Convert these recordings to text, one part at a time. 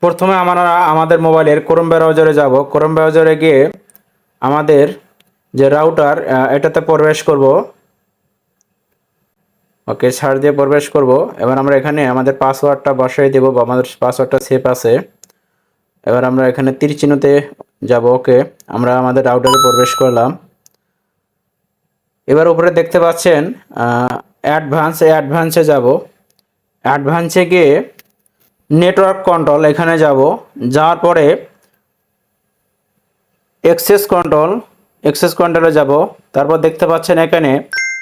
প্রথমে আমরা আমাদের মোবাইলের ক্রোম ব্রাউজারে যাব। ক্রোম ব্রাউজারে গিয়ে আমাদের যে রাউটার এটাতে প্রবেশ করব। ওকে, সার্চ দিয়ে প্রবেশ করব। এবার আমরা এখানে আমাদের পাসওয়ার্ডটা বসাই দেব, বা আমাদের পাসওয়ার্ডটা সেভ আছে। এবার আমরা এখানে তীর চিহ্নতে যাব। ওকে, আমরা আমাদের রাউটারে প্রবেশ করলাম। এবার উপরে দেখতে পাচ্ছেন অ্যাডভান্সে যাব। অ্যাডভান্সে গিয়ে নেটওয়ার্ক কন্ট্রোল এখানে যাব। যাওয়ার পরে এক্সেস কন্ট্রোলে যাব। তারপর দেখতে পাচ্ছেন এখানে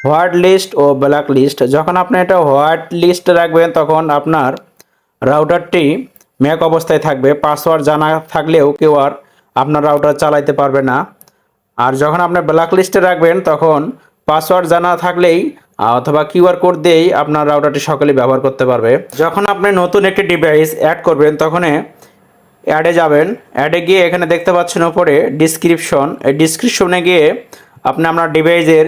হোয়াইট লিস্ট ও ব্ল্যাক লিস্ট। যখন আপনি এটা হোয়াইট লিস্ট রাখবেন তখন আপনার রাউটারটি ম্যাক অবস্থায় থাকবে, পাসওয়ার্ড জানা থাকলেও কেউ আর আপনার রাউটার চালাইতে পারবে না। আর যখন আপনি ব্ল্যাক লিস্টে রাখবেন তখন পাসওয়ার্ড জানা থাকলেই অথবা কিউআর কোড দিয়েই আপনার রাউটারটি সকলেই ব্যবহার করতে পারবে। যখন আপনি নতুন একটি ডিভাইস অ্যাড করবেন তখন অ্যাডে যাবেন। অ্যাডে গিয়ে এখানে দেখতে পাচ্ছেন উপরে ডিসক্রিপশন, এই ডিসক্রিপশনে গিয়ে আপনি আপনার ডিভাইসের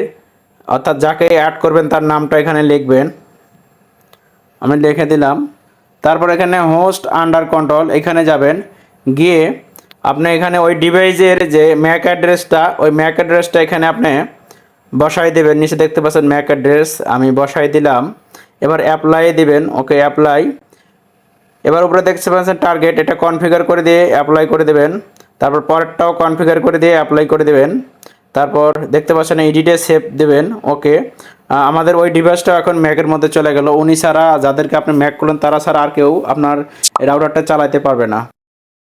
অর্থাৎ যাকে অ্যাড করবেন তার নামটা এখানে লিখবেন। আমি লিখে দিলাম। তারপর এখানে হোস্ট আন্ডার কন্ট্রোল এখানে যাবেন। গিয়ে আপনি এখানে ওই ডিভাইসের যে ম্যাক অ্যাড্রেসটা, ওই ম্যাক অ্যাড্রেসটা এখানে আপনি বসাই দেবেন। নিচে দেখতে পাচ্ছেন ম্যাক অ্যাড্রেস, আমি বসাই দিলাম। এবার অ্যাপ্লাই দিবেন। ওকে, অ্যাপ্লাই। এবার উপরে দেখতে পাচ্ছেন টার্গেট, এটা কনফিগার করে দিয়ে অ্যাপ্লাই করে দেবেন। তারপর পরেরটাও কনফিগার করে দিয়ে অ্যাপ্লাই করে দেবেন। তারপর দেখতে পাচ্ছেন এডিটে সেভ দেবেন। ওকে, আমাদের ওই ডিভাইসটা এখন ম্যাকের মধ্যে চলে গেল। উনি ছাড়া, যাদেরকে আপনি ম্যাক করলেন তারা ছাড়া আর কেউ আপনার রাউটারটা চালাতে পারবে না।